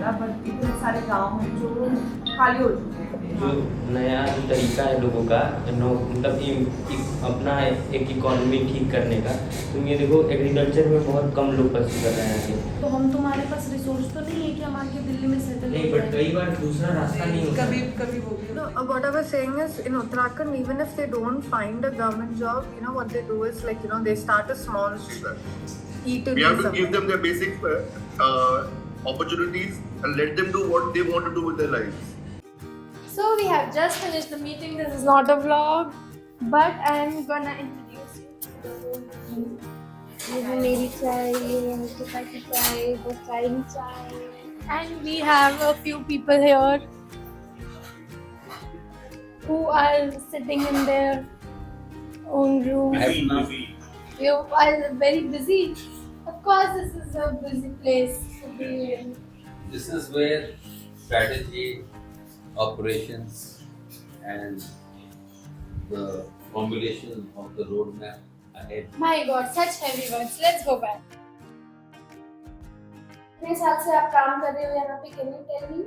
अब इतने सारे गांव हैं जो खाली हो चुके हैं। जो नया जो तरीका है लोगों का मतलब अपना एक इकोनॉमी ठीक करने का, तुम ये देखो एग्रीकल्चर में बहुत कम लोग परस्यू कर रहे हैं आगे। तो हम तुम्हारे पास रिसोर्स तो नहीं है कि हम आके दिल्ली में सेटल नहीं, बट कई बार दूसरा रास्ता नहीं होता। कभी वो भी। No, what I was saying is in Uttarakhand, even if they don't find a government job, you know what they do is like, you know, they start a small eatery. We have to give them their basic opportunities and let them do what they want to do with their lives. So we have just finished the meeting. This is not a vlog, but I'm gonna introduce you to the whole team. ये है मेरी चाय, ये है निकिता की चाय, the flying चाय, and we have a few people here who are sitting in their own room. Busy. You are very busy. Of course, this is a busy place to be in. This is where strategy, operations, and the formulation of the roadmap ahead. My God, such heavy words. Let's go back. कितने साल से आप काम कर रहे हो यहाँ पे? Can you tell me?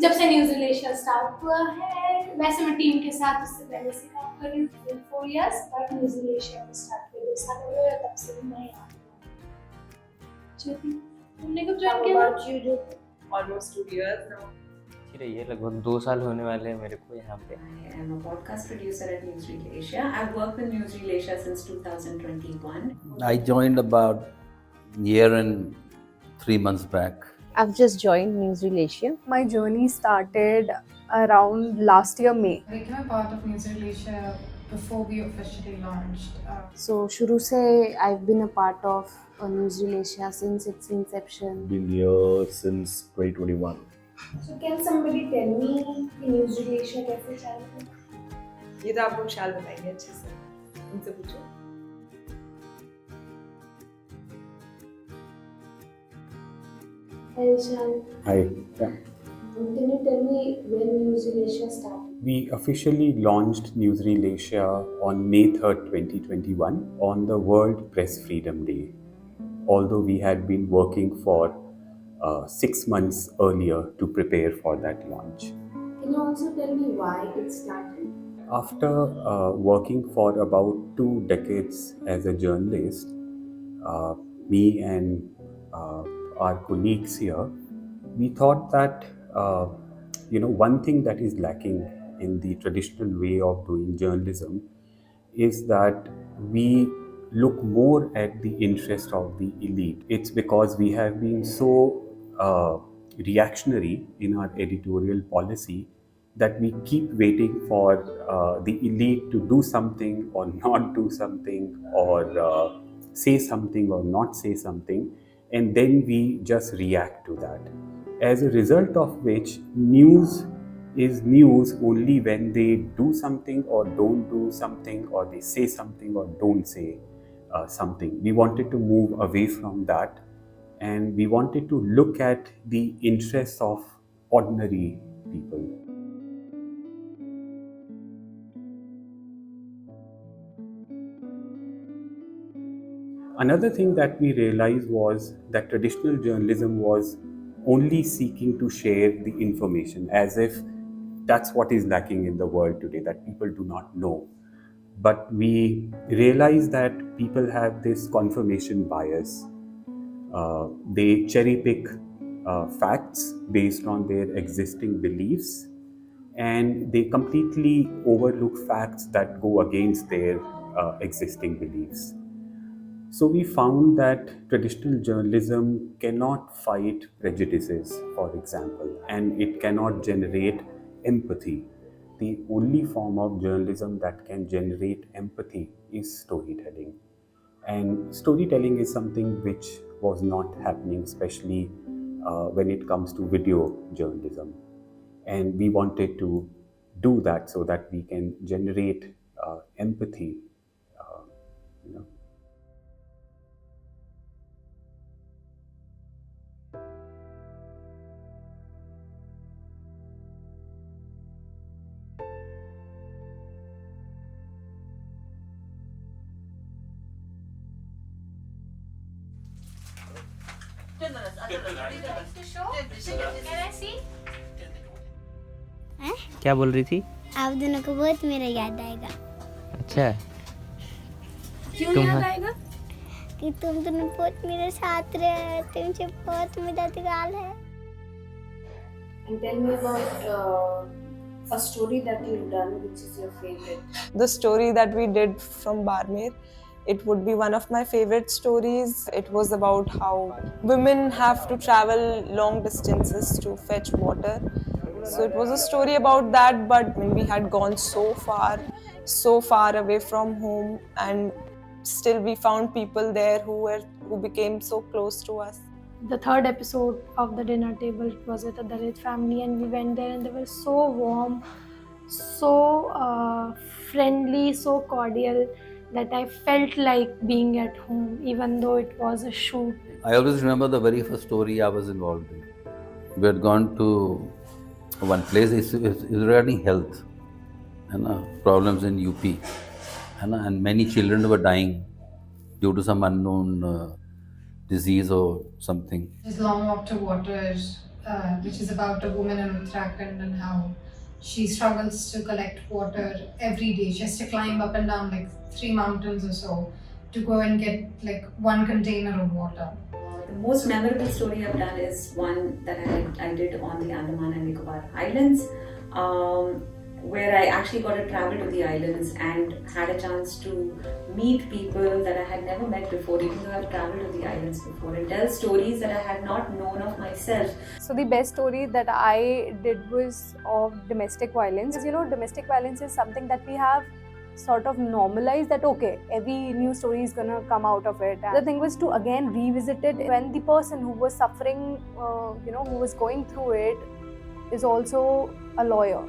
जब से न्यूज़रील एशिया स्टार्ट हुआ है, वैसे मैं टीम के साथ उससे पहले से काम कर रही हूँ 4 years, बट न्यूज़रील एशिया को स्टार्ट किया 2 साल हो गए, तब से मैं यहाँ हूँ। ज्योति, तुमने कब ज्वाइन किया? Almost 2 years now. अच्छी रही है, लगभग 2 साल होने वाले हैं मेरे को यहाँ पे। I am a podcast producer at Newsreel Asia. I've worked with Newsreel Asia since 2021. I joined about a year and 3 months back. I've just joined Newsreel Asia. My journey started around last year May. I became a part of Newsreel Asia before we officially launched. So शुरू से I've been a part of Newsreel Asia since its inception. Been here since 2021. So can somebody tell me कि न्यूज़रील Asia कैसे चालू हुआ? ये तो आपको विशाल बताएंगे अच्छे से, उनसे पूछो। Hi Vishal. Hi. Yeah. Can you tell me when Newsreel Asia started? We officially launched Newsreel Asia on May 3rd, 2021 on the World Press Freedom Day. Although we had been working for 6 months earlier to prepare for that launch. Can you also tell me why it started? After working for about 2 decades as a journalist, me and our colleagues here, we thought that one thing that is lacking in the traditional way of doing journalism is that we look more at the interest of the elite. It's because we have been so reactionary in our editorial policy that we keep waiting for the elite to do something or not do something, or say something or not say something, and then we just react to that. As a result of which, news is news only when they do something or don't do something, or they say something or don't say something. We wanted to move away from that, and we wanted to look at the interests of ordinary people. Another thing that we realized was that traditional journalism was only seeking to share the information, as if that's what is lacking in the world today, that people do not know. But we realized that people have this confirmation bias. They cherry pick facts based on their existing beliefs, and they completely overlook facts that go against their existing beliefs. So we found that traditional journalism cannot fight prejudices, for example, and it cannot generate empathy. The only form of journalism that can generate empathy is storytelling. And storytelling is something which was not happening, especially when it comes to video journalism. And we wanted to do that so that we can generate empathy. क्या बोल रही थी? आप दोनों को बहुत मेरा याद आएगा। अच्छा, क्यों तुम याद आएगा? कि तुम दोनों बहुत मेरे साथ रहे, तुमसे बहुत मददगार है। And tell me about a story that you've done which is your favorite. The story that we did from Barmer, it would be one of my favorite stories. It was about how women have to travel long distances to fetch water. So it was a story about that, but when we had gone so far away from home, and still we found people there who became so close to us. The third episode of the dinner table was with a Dalit family, and we went there and they were so warm, so friendly, so cordial that I felt like being at home even though it was a shoot. I always remember the very first story I was involved in. We had gone to one place, it's regarding health and problems in UP, and many children were dying due to some unknown disease or something. His Long Walk to Water, which is about a woman in Uttarakhand and how she struggles to collect water every day. She has to climb up and down like 3 mountains or so to go and get like 1 container of water. The most memorable story I've done is one that I did on the Andaman and Nicobar Islands, where I actually got to travel to the islands and had a chance to meet people that I had never met before, even though I've traveled to the islands before, and tell stories that I had not known of myself. So the best story that I did was of domestic violence. You know, domestic violence is something that we have sort of normalized, that okay, every new story is gonna come out of it. And the thing was to again revisit it when the person who was suffering, who was going through it, is also a lawyer.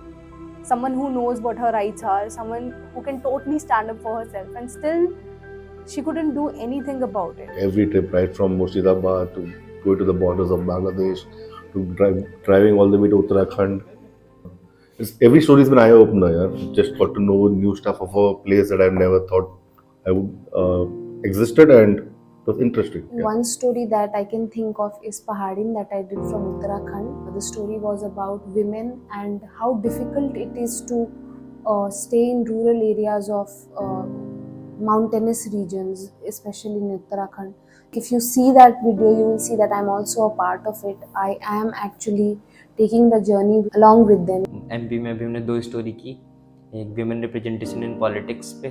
Someone who knows what her rights are, someone who can totally stand up for herself, and still she couldn't do anything about it. Every trip, right from Murshidabad to go to the borders of Bangladesh to driving all the way to Uttarakhand. Every story has been eye-opener. Yeah? Just got to know new stuff of a place that I've never thought I would existed, and it was interesting. Yeah. One story that I can think of is Pahadin that I did from Uttarakhand. The story was about women and how difficult it is to stay in rural areas of mountainous regions, especially in Uttarakhand. If you see that video, you will see that I'm also a part of it. I am actually taking the journey along with them. MP में अभी हमने 2 story की, एक women representation in politics पे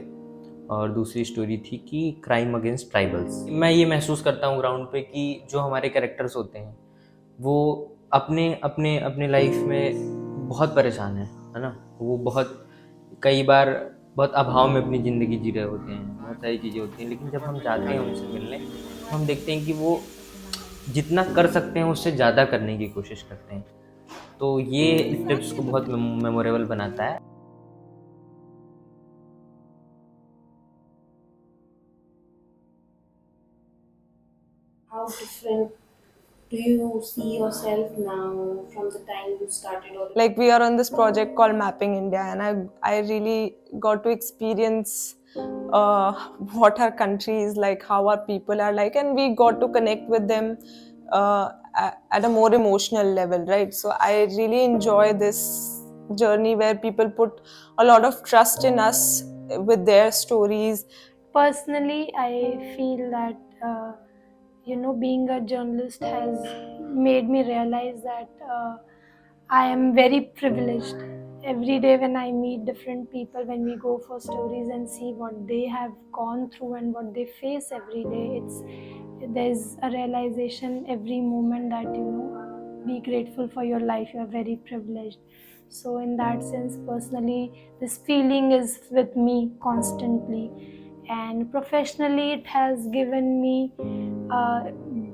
और दूसरी story थी कि क्राइम अगेंस्ट ट्राइबल्स। मैं ये महसूस करता हूँ ग्राउंड पे कि जो हमारे कैरेक्टर्स होते हैं वो अपने लाइफ में बहुत परेशान है ना। वो कई बार बहुत अभाव में अपनी ज़िंदगी जी रहे होते हैं, बहुत सारी चीज़ें होती हैं, लेकिन जब हम जाते हैं उनसे मिलने तो हम देखते हैं कि वो जितना कर सकते हैं उससे ज़्यादा करने की कोशिश करते हैं। तो ये ट्रिप्स को बहुत मेमोरेबल बनाता है। How different do you see yourself now from the time you started? Like, we are on this project called Mapping India, and I really got to experience what our country is like, how our people are like, and we got to connect with them at a more emotional level, right? So I really enjoy this journey where people put a lot of trust in us with their stories. Personally, I feel that being a journalist has made me realize that I am very privileged. Every day when I meet different people, when we go for stories and see what they have gone through and what they face every day, there's a realization every moment that be grateful for your life. You are very privileged. So in that sense, personally, this feeling is with me constantly. And professionally, it has given me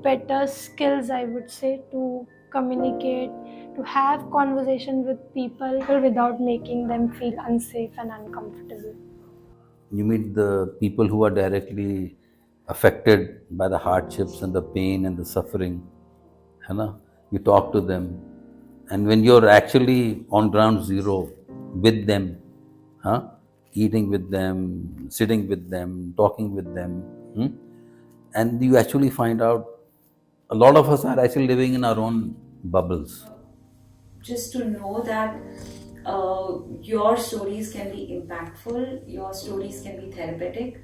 better skills, I would say, to communicate, to have conversation with people without making them feel unsafe and uncomfortable. You meet the people who are directly affected by the hardships and the pain and the suffering. You talk to them, and when you're actually on ground zero with them, eating with them, sitting with them, talking with them, and you actually find out a lot of us are actually living in our own bubbles. Just to know that your stories can be impactful, your stories can be therapeutic,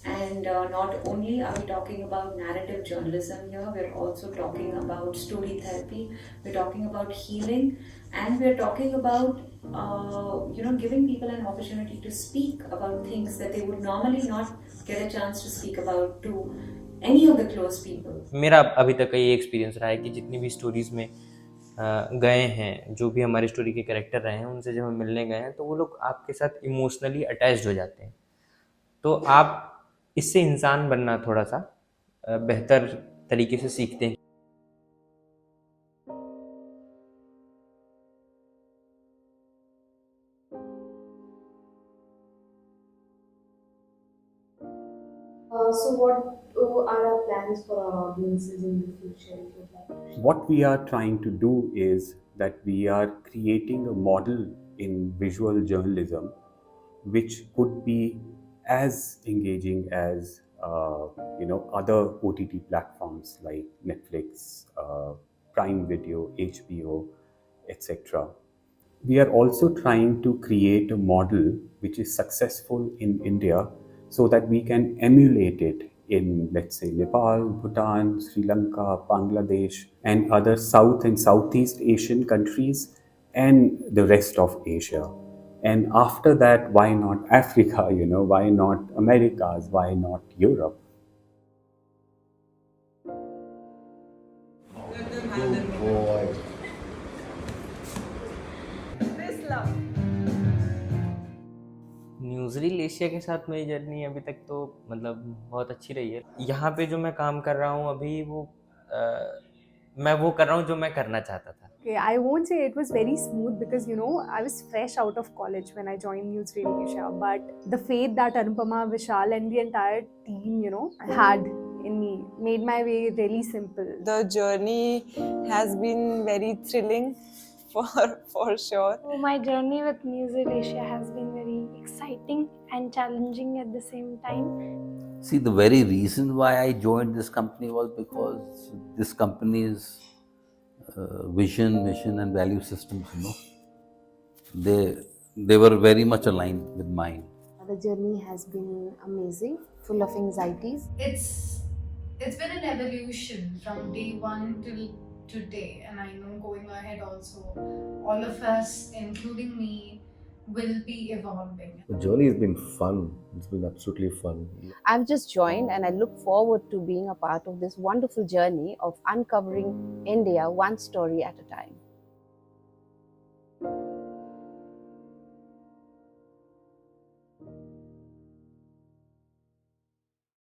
and not only are we talking about narrative journalism here, we're also talking about story therapy, we're talking about healing, and we're talking about giving people an opportunity to speak about things that they would normally not get a chance to speak about to any of the close people. मेरा अभी तक का ये experience रहा है कि जितनी भी स्टोरीज़ में गए हैं, जो भी हमारे स्टोरी के कैरेक्टर रहे हैं, उनसे जब हम मिलने गए हैं तो वो लोग आपके साथ इमोशनली अटैच्ड हो जाते हैं। तो आप इससे इंसान बनना थोड़ा सा बेहतर तरीके से सीखते हैं। So what are our plans for our audiences in the future? If you'd like? What we are trying to do is that we are creating a model in visual journalism which could be as engaging as other OTT platforms like Netflix, Prime Video, HBO, etc. We are also trying to create a model which is successful in India so that we can emulate it in, let's say, Nepal, Bhutan, Sri Lanka, Bangladesh, and other South and Southeast Asian countries and the rest of Asia. And after that, why not Africa, why not Americas, why not Europe? Newsreel Asia के साथ मेरी journey अभी तक तो मतलब बहुत अच्छी रही है। यहाँ पे जो मैं काम कर रहा हूँ अभी मैं वो कर रहा हूँ जो मैं करना चाहता था। Okay, I won't say it was very smooth because I was fresh out of college when I joined Newsreel Asia, but the faith that Anupama, Vishal and the entire team had in me made my way really simple. The journey has been very thrilling for sure. So my journey with Newsreel Asia has been very exciting and challenging at the same time. See, the very reason why I joined this company was because this company's vision, mission and value systems, they were very much aligned with mine. The journey has been amazing, full of anxieties. It's been an evolution from day one till today, and I know going ahead also, all of us, including me, will be evolving. The journey has been fun. It's been absolutely fun. I've just joined and I look forward to being a part of this wonderful journey of uncovering India one story at a time.